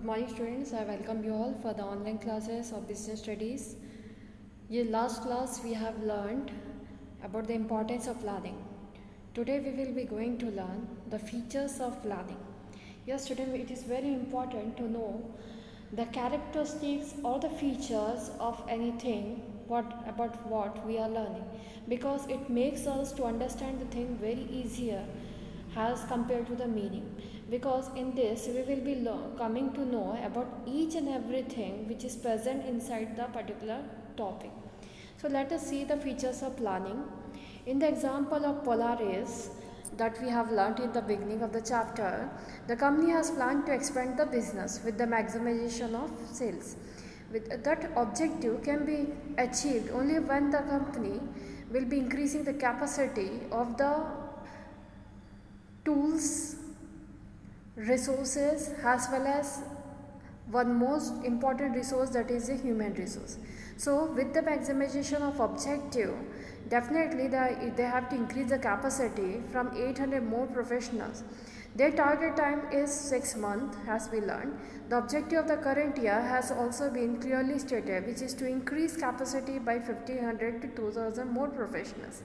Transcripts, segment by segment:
Good morning students, I welcome you all for the online classes of business studies. In last class we have learned about the importance of planning. Today we will be going to learn the features of planning. Yes students, it is very important to know the characteristics or the features of anything about what we are learning, because it makes us to understand the thing very easier as compared to the meaning, because in this we will be coming to know about each and everything which is present inside the particular topic. So let us see the features of planning. In the example of Polaris that we have learnt in the beginning of the chapter, the company has planned to expand the business with the maximization of sales. With that objective can be achieved only when the company will be increasing the capacity of the tools, resources, as well as one most important resource, that is a human resource. So with the maximization of objective, definitely they have to increase the capacity from 800 more professionals. Their target time is 6 months, as we learned. The objective of the current year has also been clearly stated, which is to increase capacity by 1500 to 2000 more professionals.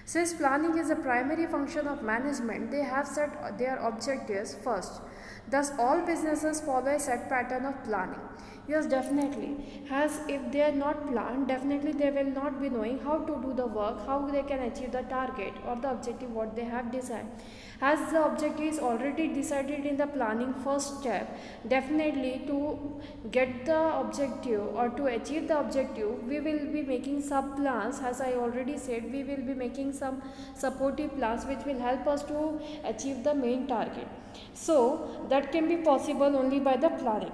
Since planning is a primary function of management, they have set their objectives first. Thus, all businesses follow a set pattern of planning. Yes, definitely. As if they are not planned, definitely they will not be knowing how to do the work, how they can achieve the target or the objective what they have decided. As the objective is already decided in the planning first step, definitely to get the objective or to achieve the objective, we will be making sub plans. As I already said, we will be making some supportive plans which will help us to achieve the main target. So that can be possible only by the planning.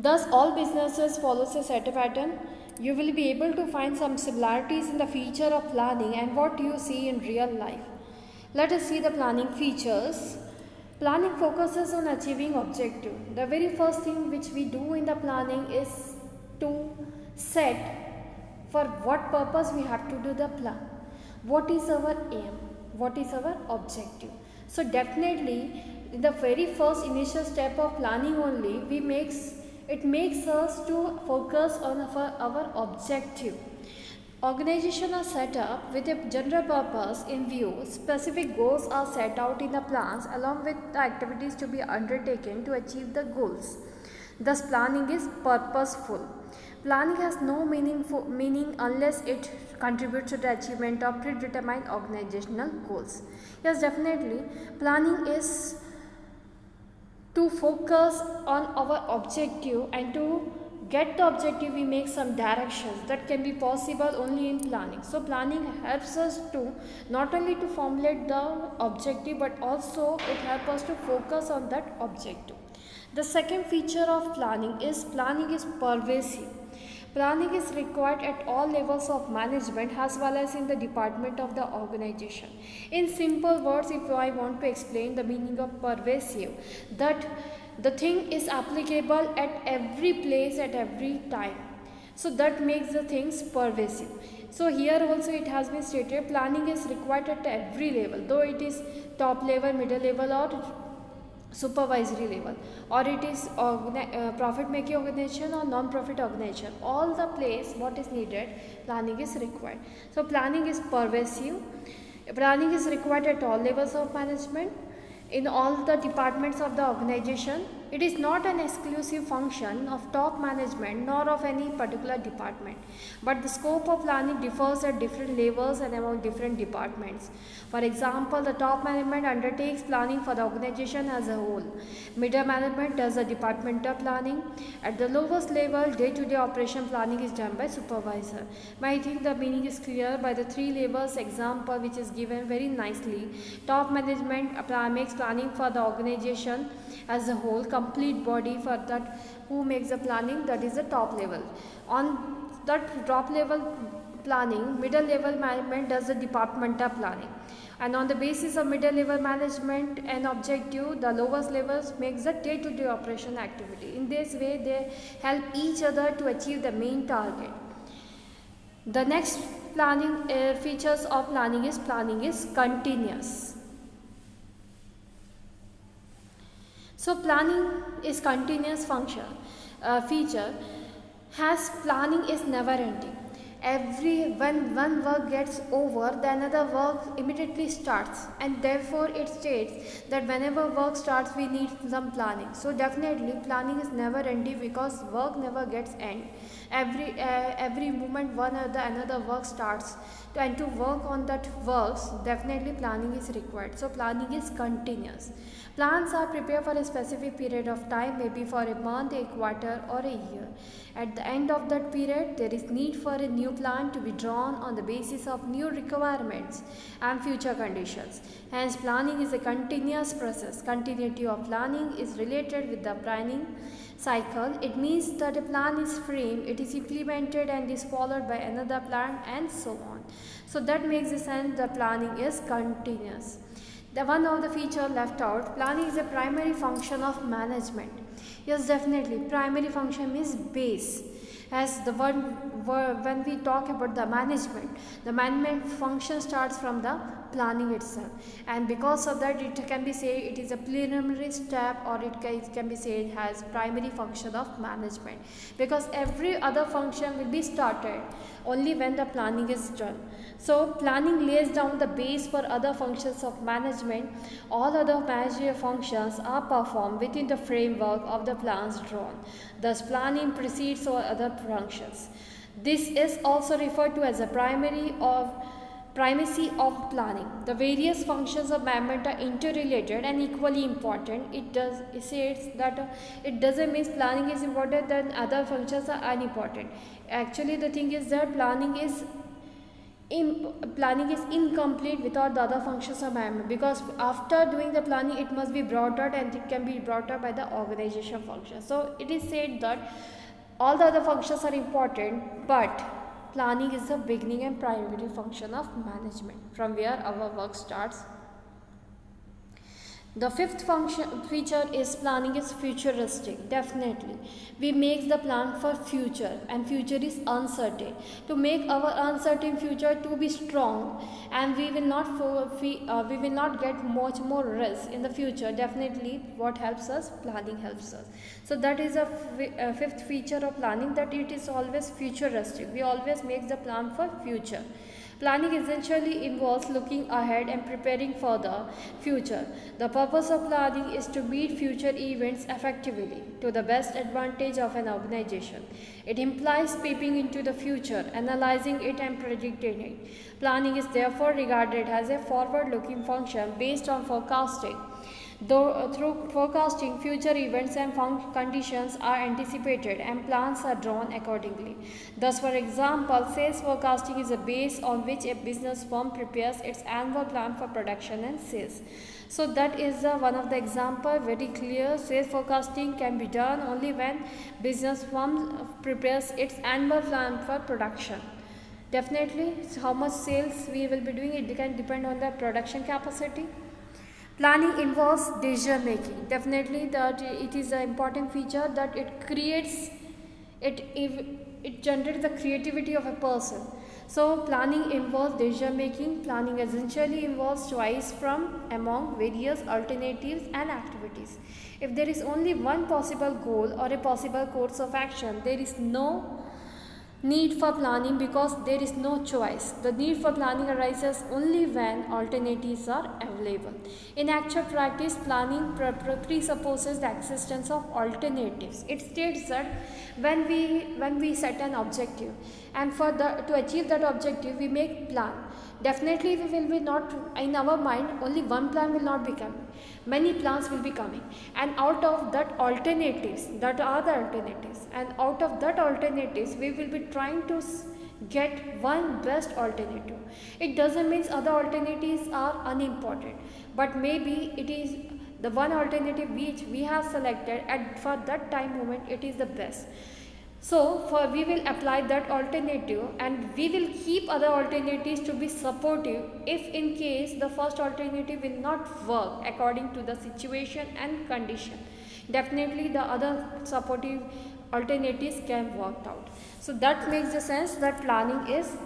Thus, all businesses follows a set pattern. You will be able to find some similarities in the feature of planning and what you see in real life. Let us see the planning features. Planning focuses on achieving objective. The very first thing which we do in the planning is to set for what purpose we have to do the plan. What is our aim? What is our objective? So definitely in the very first initial step of planning only, it makes us to focus on our objective. Organizations are set up with a general purpose in view. Specific goals are set out in the plans along with the activities to be undertaken to achieve the goals. Thus, planning is purposeful. Planning has no meaning unless it contributes to the achievement of predetermined organizational goals. Yes, definitely. Planning is to focus on our objective, and to get the objective we make some directions that can be possible only in planning. So planning helps us to not only to formulate the objective, but also it helps us to focus on that objective. The second feature of planning is pervasive. Planning is required at all levels of management as well as in the department of the organization. In simple words, if I want to explain the meaning of pervasive, that the thing is applicable at every place at every time. So that makes the things pervasive. So here also it has been stated, planning is required at every level, though it is top level, middle level or supervisory level, or it is profit making organization or non-profit organization. All the place what is needed, planning is required. So planning is pervasive. Planning is required at all levels of management, in all the departments of the organization. It is not an exclusive function of top management nor of any particular department, but the scope of planning differs at different levels and among different departments. For example, the top management undertakes planning for the organization as a whole. Middle management does the departmental planning. At the lowest level, day-to-day operation planning is done by supervisor. I think the meaning is clear by the three levels example which is given very nicely. Top management makes planning for the organization as a whole, complete body. For that, who makes the planning, that is the top level. On that top level planning, middle level management does the departmental planning, and on the basis of middle level management and objective, the lowest levels makes the day-to-day operation activity. In this way they help each other to achieve the main target. The next planning features of planning is continuous. So planning is continuous function feature, has planning is never ending. When one work gets over, the another work immediately starts, and therefore it states that whenever work starts we need some planning. So definitely planning is never ending because work never gets end. Every moment one or the another work starts, and to work on that works definitely planning is required. So planning is continuous. Plans are prepared for a specific period of time, maybe for a month, a quarter or a year. At the end of that period, there is need for a new plan to be drawn on the basis of new requirements and future conditions. Hence, planning is a continuous process. Continuity of planning is related with the planning cycle. It means that a plan is framed, it is implemented and is followed by another plan and so on. So that makes the sense that planning is continuous. The one of the feature left out, planning is a primary function of management. Yes, definitely, primary function is base. As the one when we talk about the management function starts from the planning itself, and because of that it can be said it is a preliminary step, or it can be said has primary function of management, because every other function will be started only when the planning is done. So planning lays down the base for other functions of management. All other managerial functions are performed within the framework of the plans drawn. Thus planning precedes all other functions. This is also referred to as a primacy of planning. The various functions of management are interrelated and equally important. It says that it doesn't mean planning is important then other functions are unimportant. Actually the thing is that planning is incomplete without the other functions of management, because after doing the planning it must be brought out, and it can be brought out by the organization function. So it is said that all the other functions are important, but planning is the beginning and primary function of management, from where our work starts. The fifth feature is planning is futuristic. Definitely, we make the plan for future, and future is uncertain. To make our uncertain future to be strong, and we will not get much more risk in the future. Definitely, what helps us? Planning helps us. So that is a fifth feature of planning, that it is always futuristic. We always make the plan for future. Planning essentially involves looking ahead and preparing for the future. The purpose of planning is to meet future events effectively to the best advantage of an organization. It implies peeping into the future, analyzing it and predicting it. Planning is therefore regarded as a forward-looking function based on forecasting. Through forecasting, future events and conditions are anticipated and plans are drawn accordingly. Thus, for example, sales forecasting is a base on which a business firm prepares its annual plan for production and sales. So that is one of the example, very clear. Sales forecasting can be done only when business firm prepares its annual plan for production. Definitely, how much sales we will be doing, it can depend on the production capacity. Planning involves decision making. Definitely that it is an important feature, that it generates the creativity of a person. So planning involves decision making. Planning essentially involves choice from among various alternatives and activities. If there is only one possible goal or a possible course of action, there is no need for planning because there is no choice. The need for planning arises only when alternatives are available. In actual practice, planning presupposes the existence of alternatives. It states that when we set an objective, and to achieve that objective we make plan. Definitely we will be not, in our mind only one plan will not be coming, many plans will be coming, and out of that alternatives, that are the alternatives, and out of that alternatives we will be trying to get one best alternative. It doesn't mean other alternatives are unimportant, but maybe it is the one alternative which we have selected, and for that time moment it is the best. So we will apply that alternative, and we will keep other alternatives to be supportive if in case the first alternative will not work according to the situation and condition. Definitely the other supportive alternatives can work out. So that makes the sense that planning is